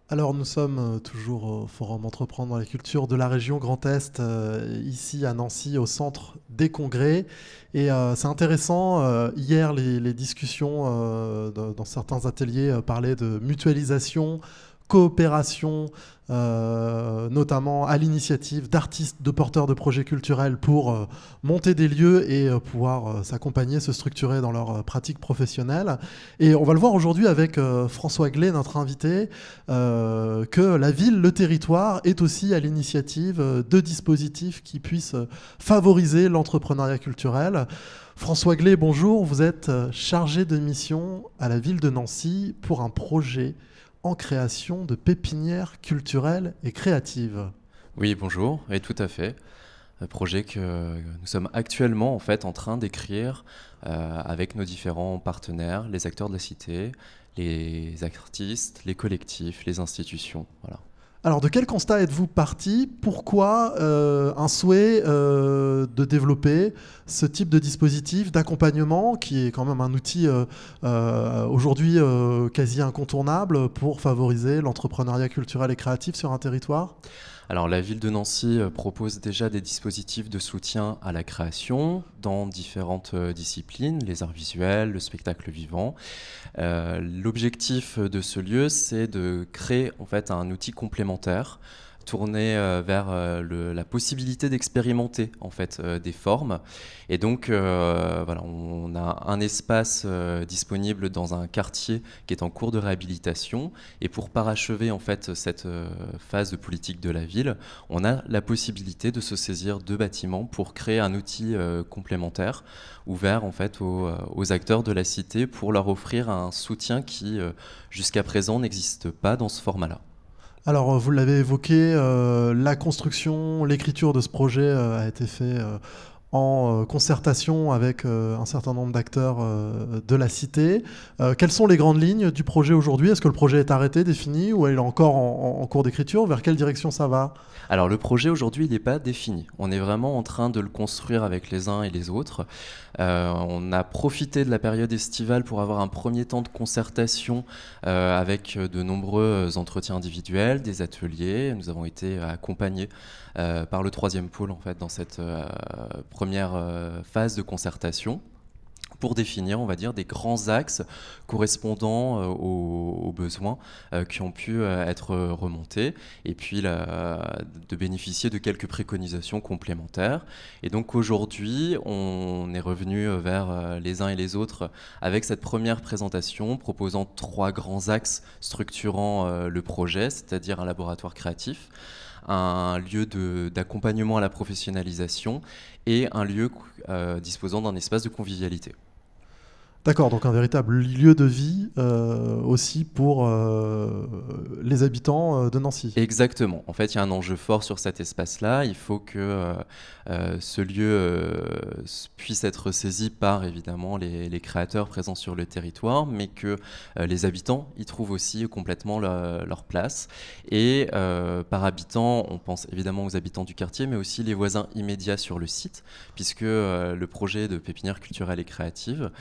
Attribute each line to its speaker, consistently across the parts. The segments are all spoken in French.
Speaker 1: Alors nous sommes toujours au Forum Entreprendre dans la culture de la région Grand Est, ici à Nancy, au centre des congrès. Et c'est intéressant, hier les discussions dans certains ateliers parlaient de mutualisation, coopération, notamment à l'initiative d'artistes, de porteurs de projets culturels pour monter des lieux et pouvoir s'accompagner, se structurer dans leur pratique professionnelle. Et on va le voir aujourd'hui avec François Glé, notre invité, que la ville, le territoire est aussi à l'initiative de dispositifs qui puissent favoriser l'entrepreneuriat culturel. François Glé, bonjour, vous êtes chargé de mission à la ville de Nancy pour un projet en création de pépinières culturelles et créatives.
Speaker 2: Oui, bonjour, et tout à fait. Un projet que nous sommes actuellement en fait en train d'écrire avec nos différents partenaires, les acteurs de la cité, les artistes, les collectifs, les institutions. Voilà.
Speaker 1: Alors, de quel constat êtes-vous parti? Pourquoi un souhait de développer ce type de dispositif d'accompagnement, qui est quand même un outil aujourd'hui quasi incontournable pour favoriser l'entrepreneuriat culturel et créatif sur un territoire?
Speaker 2: Alors la ville de Nancy propose déjà des dispositifs de soutien à la création dans différentes disciplines, les arts visuels, le spectacle vivant. L'objectif de ce lieu, c'est de créer en fait un outil complémentaire tourné vers la possibilité d'expérimenter en fait des formes. Et donc voilà, on a un espace disponible dans un quartier qui est en cours de réhabilitation. Et pour parachever en fait cette phase de politique de la ville, on a la possibilité de se saisir de bâtiments pour créer un outil complémentaire ouvert en fait aux acteurs de la cité pour leur offrir un soutien qui jusqu'à présent n'existe pas dans ce format-là.
Speaker 1: Alors, vous l'avez évoqué, la construction, l'écriture de ce projet a été fait en concertation avec un certain nombre d'acteurs de la cité. Quelles sont les grandes lignes du projet aujourd'hui? Est-ce que le projet est arrêté, défini, ou il est encore en cours d'écriture? Vers quelle direction ça va?
Speaker 2: Alors le projet aujourd'hui, il n'est pas défini. On est vraiment en train de le construire avec les uns et les autres. On a profité de la période estivale pour avoir un premier temps de concertation avec de nombreux entretiens individuels, des ateliers. Nous avons été accompagnés par le troisième pôle en fait, dans cette première phase de concertation, pour définir, on va dire, des grands axes correspondant aux besoins qui ont pu être remontés, et puis de bénéficier de quelques préconisations complémentaires. Et donc aujourd'hui, on est revenu vers les uns et les autres avec cette première présentation proposant trois grands axes structurant le projet, c'est-à-dire un laboratoire créatif, un lieu d'accompagnement à la professionnalisation et un lieu disposant d'un espace de convivialité.
Speaker 1: D'accord, donc un véritable lieu de vie aussi pour les habitants de Nancy.
Speaker 2: Exactement. En fait, il y a un enjeu fort sur cet espace-là. Il faut que ce lieu puisse être saisi par, évidemment, les créateurs présents sur le territoire, mais que les habitants y trouvent aussi complètement leur place. Et par habitant, on pense évidemment aux habitants du quartier, mais aussi les voisins immédiats sur le site, puisque le projet de pépinière culturelle et créative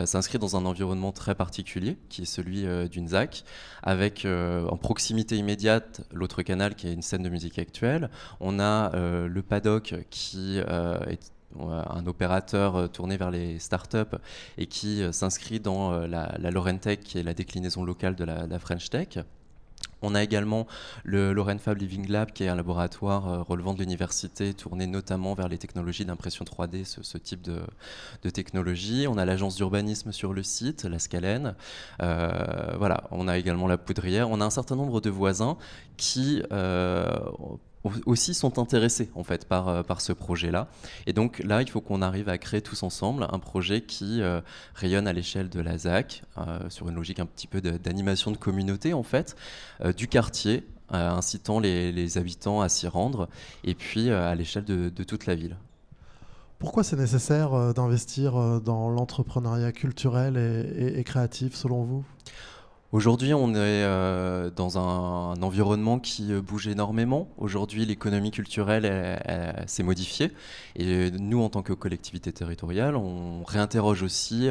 Speaker 2: s'inscrit dans un environnement très particulier, qui est celui d'une ZAC, avec en proximité immédiate l'autre canal qui est une scène de musique actuelle. On a le Paddock qui est un opérateur tourné vers les startups et qui s'inscrit dans la Lorraine Tech, qui est la déclinaison locale de la French Tech. On a également le Lorraine Fab Living Lab, qui est un laboratoire relevant de l'université, tourné notamment vers les technologies d'impression 3D, ce type de technologie. On a l'agence d'urbanisme sur le site, la Scalène. Voilà, on a également la Poudrière. On a un certain nombre de voisins qui aussi sont intéressés en fait par ce projet-là. Et donc là, il faut qu'on arrive à créer tous ensemble un projet qui rayonne à l'échelle de la ZAC, sur une logique un petit peu d'animation de communauté en fait, du quartier, incitant les habitants à s'y rendre, et puis à l'échelle de toute la ville.
Speaker 1: Pourquoi c'est nécessaire d'investir dans l'entrepreneuriat culturel et créatif selon vous?
Speaker 2: Aujourd'hui, on est dans un environnement qui bouge énormément. Aujourd'hui, l'économie culturelle s'est modifiée. Et nous, en tant que collectivité territoriale, on réinterroge aussi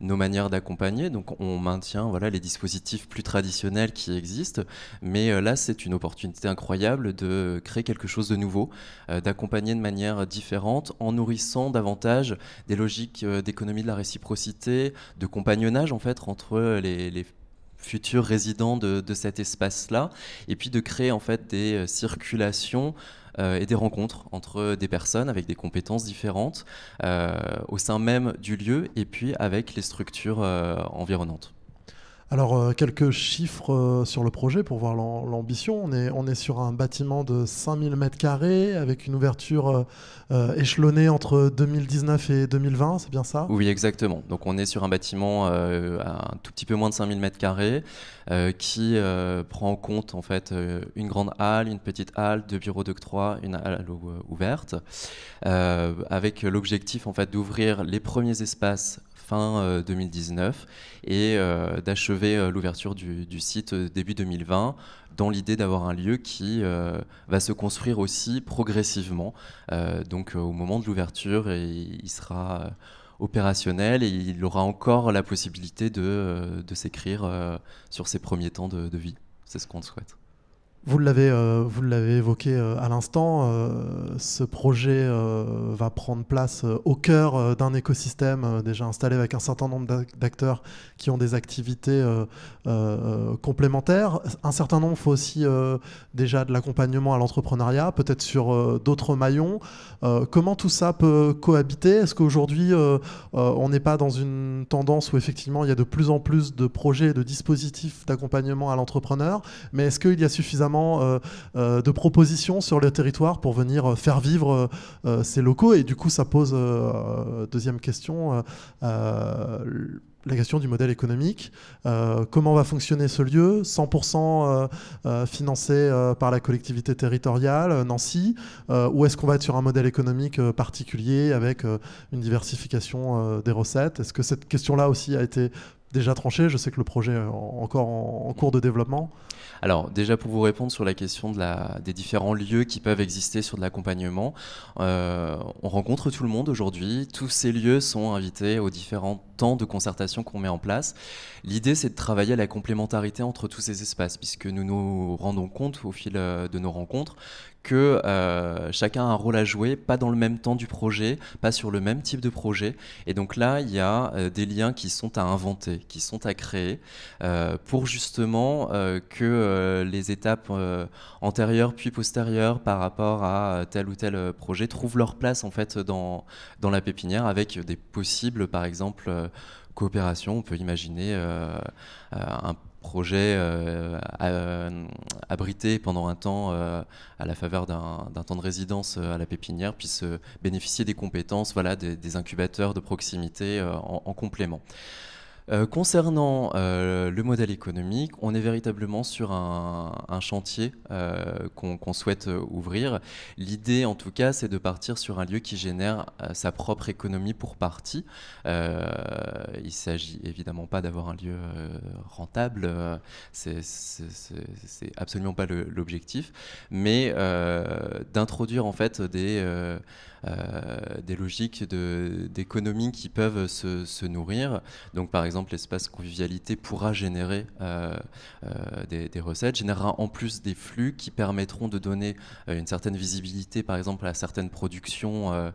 Speaker 2: nos manières d'accompagner. Donc, on maintient voilà, les dispositifs plus traditionnels qui existent. Mais là, c'est une opportunité incroyable de créer quelque chose de nouveau, d'accompagner de manière différente, en nourrissant davantage des logiques d'économie de la réciprocité, de compagnonnage en fait, entre les futurs résidents de cet espace-là, et puis de créer en fait des circulations et des rencontres entre des personnes avec des compétences différentes au sein même du lieu et puis avec les structures environnantes.
Speaker 1: Alors, quelques chiffres sur le projet pour voir l'ambition. On est sur un bâtiment de 5000 m² avec une ouverture échelonnée entre 2019 et 2020, c'est bien ça?
Speaker 2: Oui, exactement. Donc on est sur un bâtiment un tout petit peu moins de 5000 m² qui prend en compte en fait une grande halle, une petite halle, 2 bureaux d'octroi, une halle ouverte, avec l'objectif en fait d'ouvrir les premiers espaces fin 2019 et d'achever l'ouverture du site début 2020 dans l'idée d'avoir un lieu qui va se construire aussi progressivement. Donc au moment de l'ouverture, il sera opérationnel et il aura encore la possibilité de s'écrire sur ses premiers temps de vie. C'est ce qu'on souhaite.
Speaker 1: Vous l'avez évoqué à l'instant, ce projet va prendre place au cœur d'un écosystème déjà installé avec un certain nombre d'acteurs qui ont des activités complémentaires. Un certain nombre faut aussi déjà de l'accompagnement à l'entrepreneuriat, peut-être sur d'autres maillons. Comment tout ça peut cohabiter? Est-ce qu'aujourd'hui, on n'est pas dans une tendance où effectivement il y a de plus en plus de projets et de dispositifs d'accompagnement à l'entrepreneur, mais est-ce qu'il y a suffisamment de propositions sur le territoire pour venir faire vivre ces locaux? Et du coup, ça pose, deuxième question, la question du modèle économique. Comment va fonctionner ce lieu? 100% financé par la collectivité territoriale, Nancy, ou est-ce qu'on va être sur un modèle économique particulier avec une diversification des recettes? Est-ce que cette question-là aussi a été déjà tranchée? Je sais que le projet est encore en cours de développement.
Speaker 2: Alors déjà pour vous répondre sur la question des différents lieux qui peuvent exister sur de l'accompagnement, on rencontre tout le monde aujourd'hui, tous ces lieux sont invités aux différents temps de concertation qu'on met en place. L'idée c'est de travailler à la complémentarité entre tous ces espaces puisque nous nous rendons compte au fil de nos rencontres que chacun a un rôle à jouer, pas dans le même temps du projet, pas sur le même type de projet. Et donc là, il y a des liens qui sont à inventer, qui sont à créer, pour justement que les étapes antérieures puis postérieures par rapport à tel ou tel projet trouvent leur place en fait dans la pépinière avec des possibles, par exemple, coopérations. On peut imaginer un projet abrité pendant un temps à la faveur d'un temps de résidence à la pépinière puisse bénéficier des compétences voilà, des incubateurs de proximité en complément. Concernant le modèle économique, on est véritablement sur un chantier qu'on souhaite ouvrir. L'idée, en tout cas, c'est de partir sur un lieu qui génère sa propre économie pour partie. Il ne s'agit évidemment pas d'avoir un lieu rentable, c'est absolument pas l'objectif, mais d'introduire en fait des logiques d'économie qui peuvent se nourrir. Donc par exemple, l'espace convivialité pourra générer des recettes, générera en plus des flux qui permettront de donner une certaine visibilité, par exemple, à certaines productions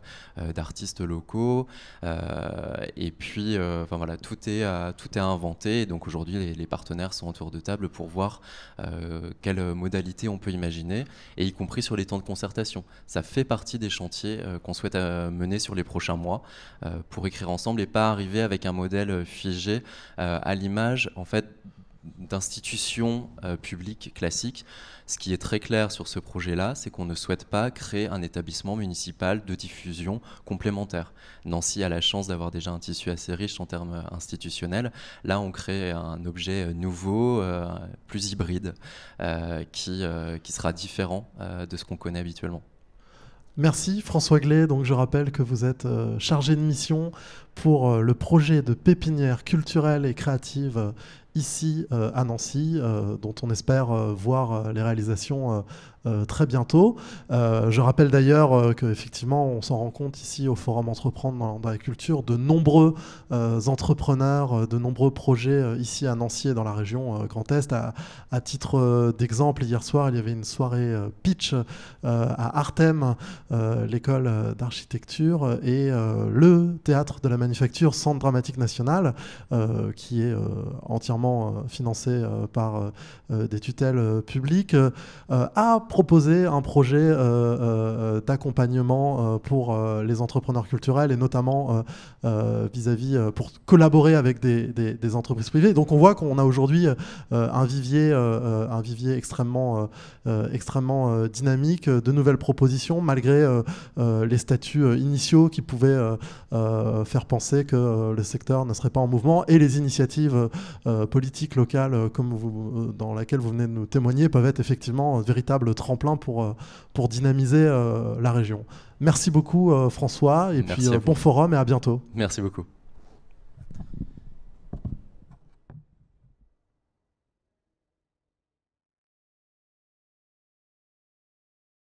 Speaker 2: d'artistes locaux. Et puis, enfin, voilà, tout est à inventer. Et donc aujourd'hui, les partenaires sont autour de table pour voir quelles modalités on peut imaginer, et y compris sur les temps de concertation. Ça fait partie des chantiers qu'on souhaite mener sur les prochains mois pour écrire ensemble et pas arriver avec un modèle figé à l'image en fait d'institutions publiques classiques. Ce qui est très clair sur ce projet-là, c'est qu'on ne souhaite pas créer un établissement municipal de diffusion complémentaire. Nancy a la chance d'avoir déjà un tissu assez riche en termes institutionnels. Là, on crée un objet nouveau, plus hybride, qui sera différent de ce qu'on connaît habituellement.
Speaker 1: Merci François Glé. Donc je rappelle que vous êtes chargé de mission pour le projet de pépinière culturelle et créative ici à Nancy, dont on espère voir les réalisations très bientôt. Je rappelle d'ailleurs qu'effectivement, on s'en rend compte ici au Forum Entreprendre dans la culture, de nombreux entrepreneurs, de nombreux projets ici à Nancy et dans la région Grand Est. À titre d'exemple, hier soir, il y avait une soirée pitch à Artem, l'école d'architecture, et le théâtre de la Manufacture, Centre dramatique national, qui est entièrement financé par des tutelles publiques, a proposé un projet d'accompagnement pour les entrepreneurs culturels, et notamment vis-à-vis pour collaborer avec des entreprises privées. Donc on voit qu'on a aujourd'hui un vivier extrêmement dynamique, de nouvelles propositions, malgré les statuts initiaux qui pouvaient faire penser que le secteur ne serait pas en mouvement, et les initiatives politiques locales dans laquelle vous venez de nous témoigner peuvent être effectivement un véritable tremplin pour dynamiser la région. Merci beaucoup François, et puis bon forum et à bientôt.
Speaker 2: Merci beaucoup.